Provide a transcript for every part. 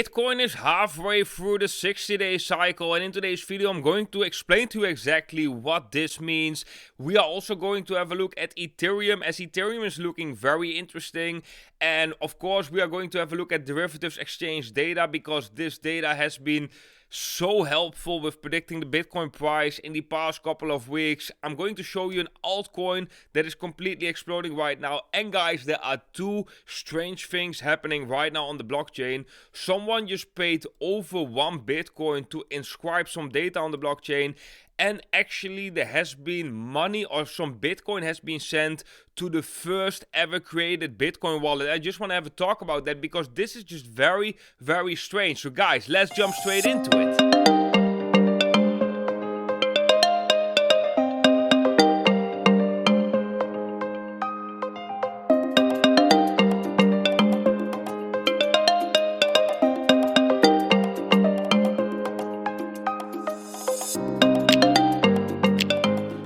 Bitcoin is halfway through the 60-day cycle, and in today's video I'm going to explain to you exactly what this means. We are also going to have a look at Ethereum, as Ethereum is looking very interesting. And of course we are going to have a look at derivatives exchange data, because this data has been so helpful with predicting the Bitcoin price in the past couple of weeks. I'm going to show you an altcoin that is completely exploding right now. And guys, there are two strange things happening right now on the blockchain. Someone just paid over 1 Bitcoin to inscribe some data on the blockchain. And actually there has been money, or some Bitcoin has been sent to the first ever created Bitcoin wallet. I just want to have a talk about that, because this is just very, very strange. So guys, let's jump straight into it.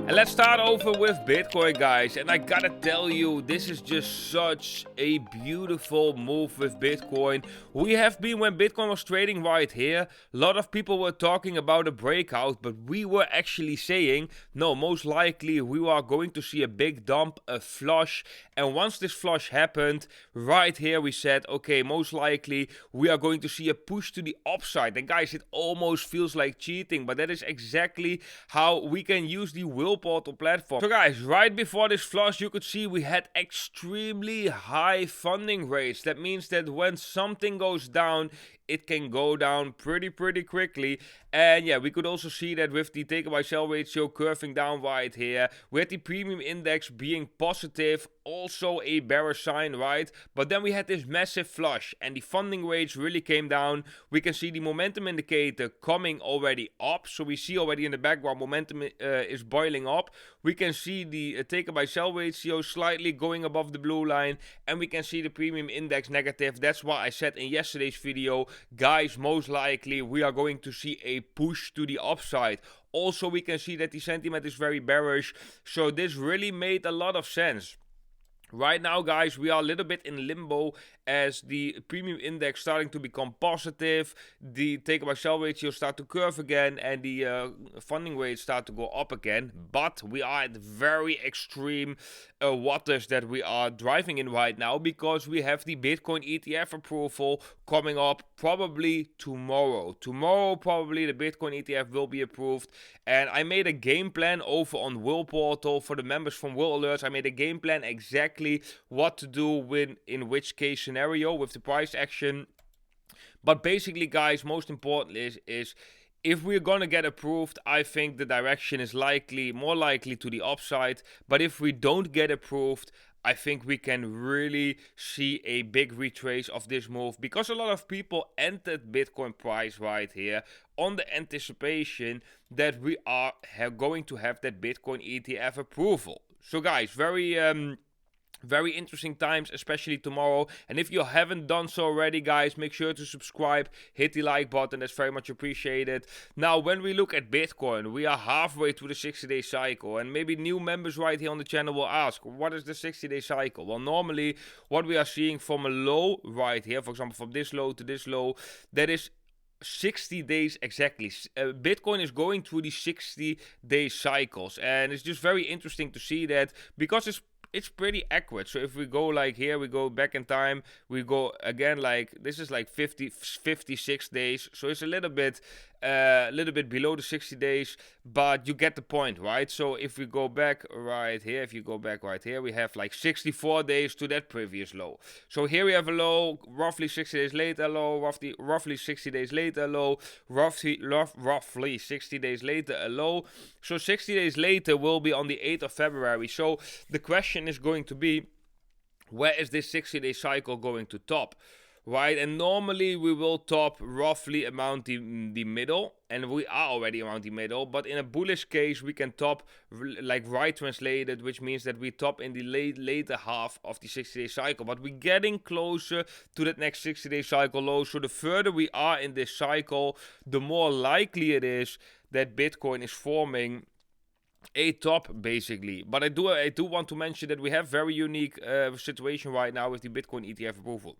Let's start over with Bitcoin, guys, and I gotta tell you, this is just such a beautiful move with Bitcoin. We have been, when Bitcoin was trading right here, a lot of people were talking about a breakout, but we were actually saying, no, most likely we are going to see a big dump, a flush, and once this flush happened, right here we said, okay, most likely we are going to see a push to the upside. And guys, it almost feels like cheating, but that is exactly how we can use the Will Portal platform. So guys, right before this flush, you could see we had extremely high funding rates. That means that when something goes down, it can go down pretty quickly. And yeah, we could also see that with the take by sell ratio curving down right here, with the premium index being positive, also a bearish sign, right? But then we had this massive flush and the funding rates really came down. We can see the momentum indicator coming already up. So we see already in the background momentum is boiling up. We can see the take by sell ratio slightly going above the blue line, and we can see the premium index negative. That's why I said in yesterday's video, guys, most likely we are going to see a push to the upside. Also, we can see that the sentiment is very bearish, so this really made a lot of sense. Right now, guys, we are a little bit in limbo as the premium index starting to become positive, the take by sell ratio start to curve again, and the funding rates start to go up again. But we are at very extreme waters that we are driving in right now, because we have the Bitcoin ETF approval coming up probably tomorrow. Tomorrow, probably the Bitcoin ETF will be approved, and I made a game plan over on Will Portal for the members from Will Alerts. I made a game plan exactly what to do in which case scenario with the price action. But basically, guys, most important is if we're gonna get approved, I think the direction is more likely to the upside. But if we don't get approved, I think we can really see a big retrace of this move, because a lot of people entered Bitcoin price right here on the anticipation that we are going to have that Bitcoin ETF approval. So guys, very interesting times, especially tomorrow. And if you haven't done so already, guys, make sure to subscribe, hit the like button, that's very much appreciated. Now, when we look at Bitcoin, we are halfway through the 60-day cycle, and maybe new members right here on the channel will ask, what is the 60-day cycle? Well, normally what we are seeing from a low right here, for example, from this low to this low, that is 60 days exactly. Bitcoin is going through the 60-day cycles, and it's just very interesting to see that, because it's pretty accurate. So if we go like here, we go back in time, we go again, like this is like 56 days. So it's a little bit below the 60 days, but you get the point, right? So if we go back right here, we have like 64 days to that previous low. So here we have a low, roughly 60 days later, low, roughly 60 days later, low, roughly 60 days later, a low. So 60 days later will be on the 8th of February. So the question is going to be, where is this 60-day cycle going to top? Right, and normally we will top roughly around the middle, and we are already around the middle. But in a bullish case, we can top like right translated, which means that we top in the later half of the 60-day cycle. But we're getting closer to that next 60-day cycle low. So the further we are in this cycle, the more likely it is that Bitcoin is forming a top, basically. But I do want to mention that we have very unique situation right now with the Bitcoin ETF approval.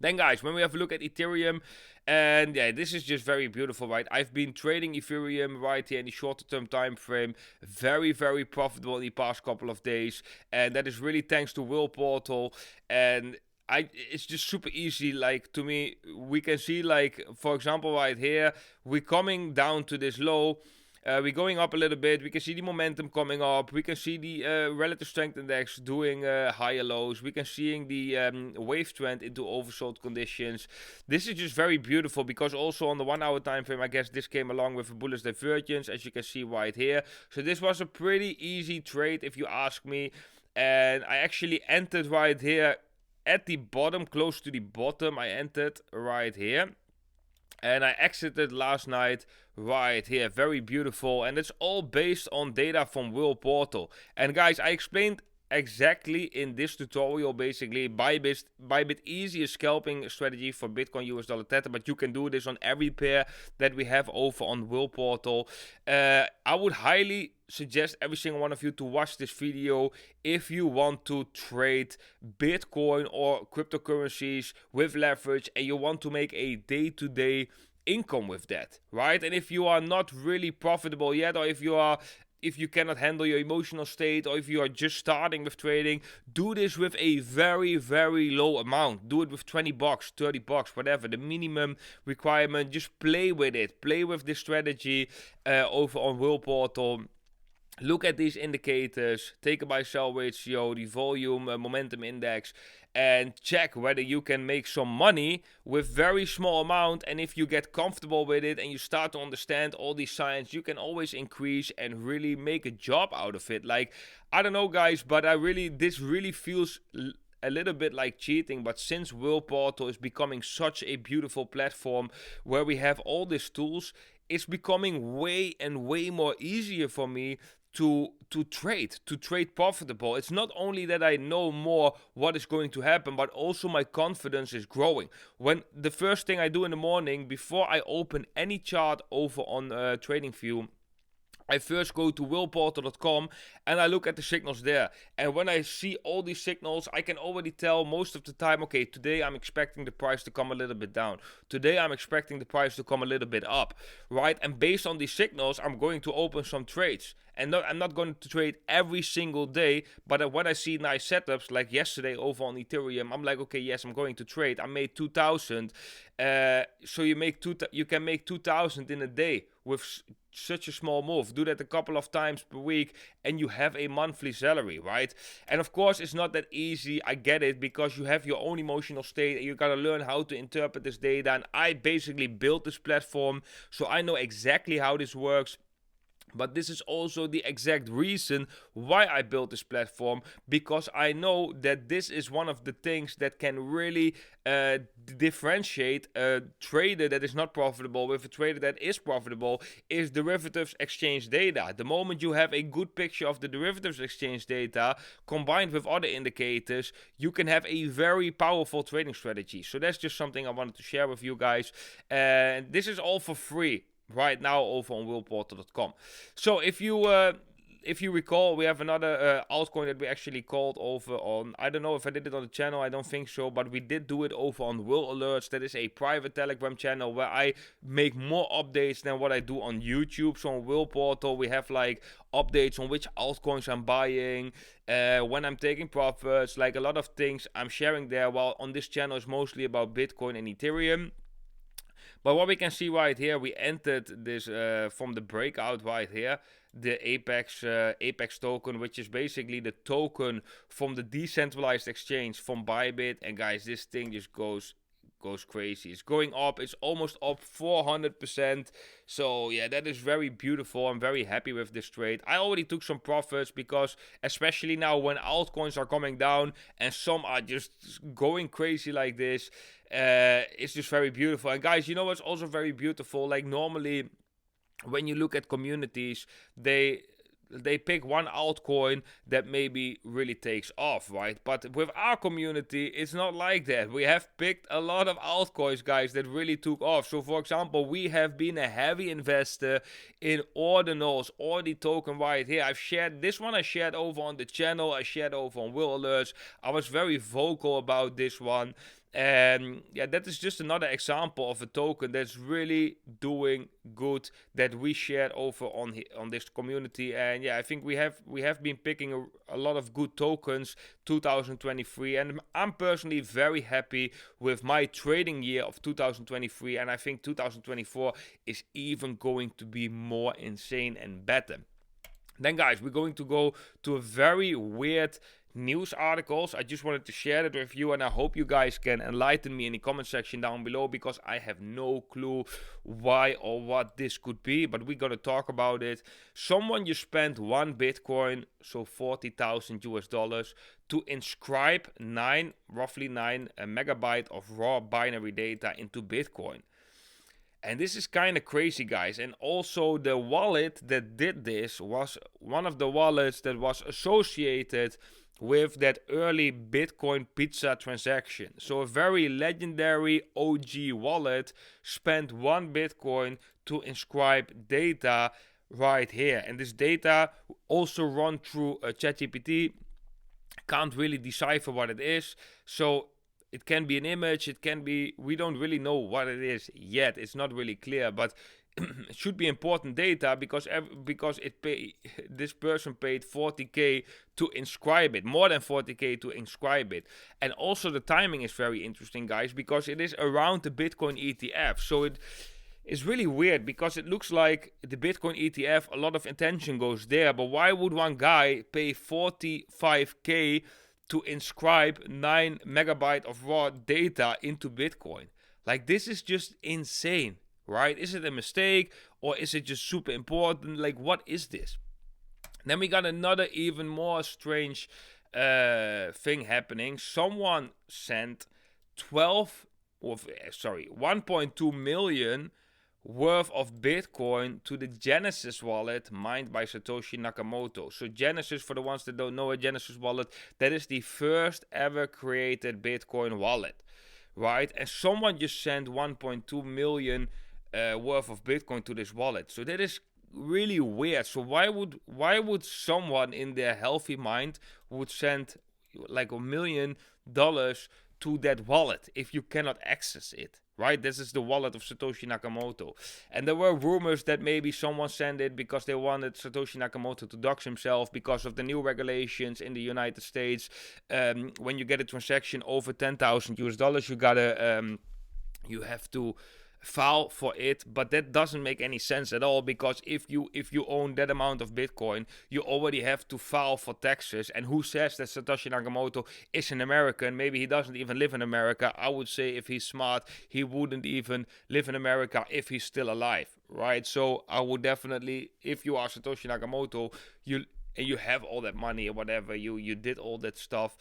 Then guys, when we have a look at Ethereum, and yeah, this is just very beautiful, right? I've been trading Ethereum right here in the shorter term time frame, very, very profitable in the past couple of days, and that is really thanks to Will Portal. And it's just super easy. Like, to me, we can see, like, for example, right here, we're coming down to this low. We're going up a little bit. We can see the momentum coming up. We can see the relative strength index doing higher lows. We can see the wave trend into oversold conditions. This is just very beautiful because also on the 1 hour time frame, I guess this came along with a bullish divergence, as you can see right here. So this was a pretty easy trade if you ask me. And I actually entered right here at the bottom, close to the bottom. I entered right here. And I exited last night right here. Very beautiful. And it's all based on data from Will Portal. And guys, I explained exactly in this tutorial basically Bybit easiest scalping strategy for Bitcoin US dollar Tether, but you can do this on every pair that we have over on Will Portal. I would highly suggest every single one of you to watch this video if you want to trade Bitcoin or cryptocurrencies with leverage and you want to make a day-to-day income with that, right? And if you are not really profitable yet, or if you cannot handle your emotional state, or if you are just starting with trading, do this with a very, very low amount. Do it with 20 bucks, 30 bucks, whatever, the minimum requirement. Just play with it. Play with this strategy over on Will Portal. Look at these indicators, take a buy-sell ratio, the volume, momentum index, and check whether you can make some money with very small amount. And if you get comfortable with it and you start to understand all these signs, you can always increase and really make a job out of it. Like, I don't know guys, but this really feels a little bit like cheating, but since Will Portal is becoming such a beautiful platform where we have all these tools, it's becoming way and way more easier for me to trade profitable. It's not only that I know more what is going to happen, but also my confidence is growing. When the first thing I do in the morning before I open any chart over on TradingView, I first go to willportal.com and I look at the signals there. And when I see all these signals, I can already tell most of the time, okay, today I'm expecting the price to come a little bit down. Today I'm expecting the price to come a little bit up, right? And based on these signals, I'm going to open some trades. And I'm not going to trade every single day, but when I see nice setups, like yesterday over on Ethereum, I'm like, okay, yes, I'm going to trade. I made 2,000. So you can make 2,000 in a day with such a small move. Do that a couple of times per week and you have a monthly salary, right? And of course, it's not that easy. I get it, because you have your own emotional state and you gotta learn how to interpret this data. And I basically built this platform, so I know exactly how this works. But this is also the exact reason why I built this platform, because I know that this is one of the things that can really differentiate a trader that is not profitable with a trader that is profitable, is derivatives exchange data. The moment you have a good picture of the derivatives exchange data combined with other indicators, you can have a very powerful trading strategy. So that's just something I wanted to share with you guys. And this is all for free right now over on willportal.com. So if you recall, we have another altcoin that we actually called over on, I don't know if I did it on the channel, I don't think so, but we did do it over on Will Alerts. That is a private Telegram channel where I make more updates than what I do on YouTube. So on Will Portal, we have like updates on which altcoins I'm buying, when I'm taking profits, like a lot of things I'm sharing there, while on this channel is mostly about Bitcoin and Ethereum. But what we can see right here, we entered this from the breakout right here, the Apex token, which is basically the token from the decentralized exchange from Bybit. And guys, this thing just goes crazy. It's going up. It's almost up 400%. So yeah, that is very beautiful. I'm very happy with this trade. I already took some profits because especially now when altcoins are coming down and some are just going crazy like this, it's just very beautiful. And guys, you know what's also very beautiful? Like normally when you look at communities, they pick one altcoin that maybe really takes off, right? But with our community, it's not like that. We have picked a lot of altcoins, guys, that really took off. So for example, we have been a heavy investor in ordinals, or the token right here. I shared over on the channel, I shared over on Will Alerts. I was very vocal about this one. And yeah, that is just another example of a token that's really doing good that we shared over on this community. And yeah, I think we have been picking a lot of good tokens 2023, and I'm personally very happy with my trading year of 2023, and I think 2024 is even going to be more insane and better. Then guys, we're going to go to a very weird news articles. I just wanted to share it with you, and I hope you guys can enlighten me in the comment section down below, because I have no clue why or what this could be, but we're gonna talk about it. Someone just spent 1 Bitcoin, so 40,000 US dollars, to inscribe roughly 9 megabyte of raw binary data into Bitcoin. And this is kind of crazy, guys. And also the wallet that did this was one of the wallets that was associated with that early Bitcoin pizza transaction. So a very legendary OG wallet spent 1 Bitcoin to inscribe data right here. And this data also run through ChatGPT. Can't really decipher what it is. So it can be an image, it can be, we don't really know what it is yet. It's not really clear, but it should be important data, because this person paid 40k to inscribe it, more than 40k to inscribe it. And also the timing is very interesting, guys, because it is around the Bitcoin ETF. So it is really weird, because it looks like the Bitcoin ETF, a lot of attention goes there, but why would one guy pay 45k to inscribe 9 megabyte of raw data into Bitcoin? Like, this is just insane, right? Is it a mistake, or is it just super important? Like, what is this? Then we got another even more strange thing happening. Someone sent 1.2 million worth of Bitcoin to the Genesis wallet mined by Satoshi Nakamoto. So Genesis, for the ones that don't know, a Genesis wallet, that is the first ever created Bitcoin wallet, right? And someone just sent 1.2 million worth of Bitcoin to this wallet. So that is really weird. So why would someone in their healthy mind would send like $1 million to that wallet if you cannot access it? Right, this is the wallet of Satoshi Nakamoto. And there were rumors that maybe someone sent it because they wanted Satoshi Nakamoto to dox himself because of the new regulations in the United States. When you get a transaction over 10,000 US dollars, you have to file for it, but that doesn't make any sense at all, because if you own that amount of Bitcoin, you already have to file for taxes. And who says that Satoshi Nakamoto is an American? Maybe he doesn't even live in America. I would say if he's smart, he wouldn't even live in America if he's still alive, right? So I would definitely, if you are Satoshi Nakamoto, and you have all that money or whatever, you did all that stuff,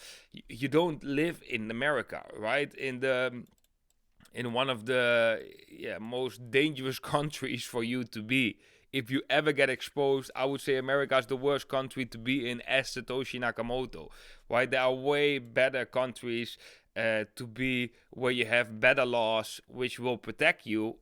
you don't live in America, right? In one of the most dangerous countries for you to be. If you ever get exposed, I would say America is the worst country to be in as Satoshi Nakamoto. Right? There are way better countries to be where you have better laws which will protect you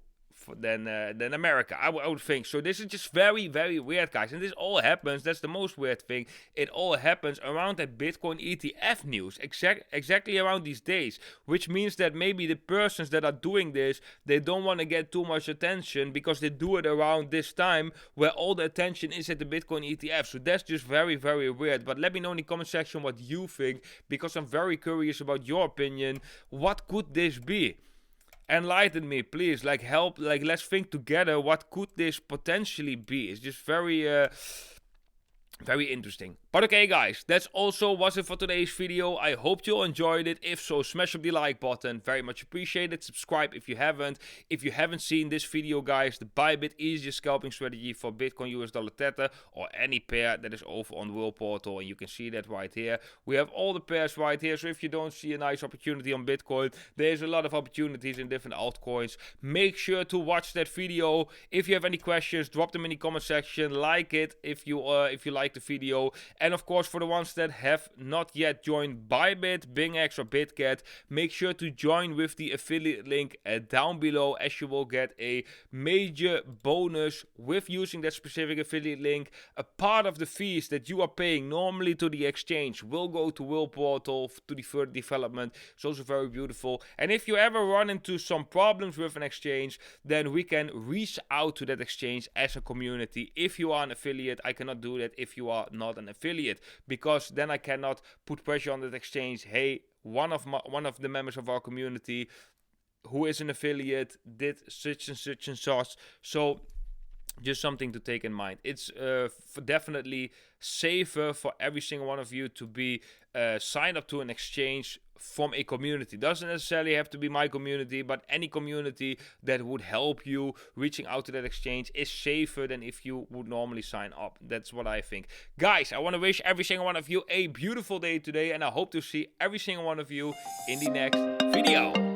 than America, I would think. So this is just very, very weird, guys. And this all happens, that's the most weird thing, it all happens around that Bitcoin ETF news, exactly around these days, which means that maybe the persons that are doing this, they don't want to get too much attention, because they do it around this time where all the attention is at the Bitcoin ETF. So that's just very, very weird. But let me know in the comment section what you think, because I'm very curious about your opinion. What could this be? Enlighten me, please. Like, help. Like, let's think together. What could this potentially be? It's just very interesting. But okay, guys, that's also was it for today's video. I hope you enjoyed it. If so, smash up the like button. Very much appreciated. Subscribe if you haven't. If you haven't seen this video, guys, the Bybit easiest scalping strategy for Bitcoin, US dollar, Tether, or any pair, that is over on World Portal, and you can see that right here. We have all the pairs right here. So if you don't see a nice opportunity on Bitcoin, there's a lot of opportunities in different altcoins. Make sure to watch that video. If you have any questions, drop them in the comment section. Like it if you like like the video. And of course, for the ones that have not yet joined Bybit, BingX, or BitGet, make sure to join with the affiliate link down below, as you will get a major bonus with using that specific affiliate link. A part of the fees that you are paying normally to the exchange will go to Will Portal to the further development. It's also very beautiful. And if you ever run into some problems with an exchange, then we can reach out to that exchange as a community. If you are an affiliate, I cannot do that if you are not an affiliate, because then I cannot put pressure on that exchange. Hey, one of the members of our community who is an affiliate did such and such and such. So just something to take in mind. It's definitely safer for every single one of you to be signed up to an exchange from a community. Doesn't necessarily have to be my community, but any community that would help you reaching out to that exchange is safer than if you would normally sign up. That's what I think. Guys, I want to wish every single one of you a beautiful day today, and I hope to see every single one of you in the next video.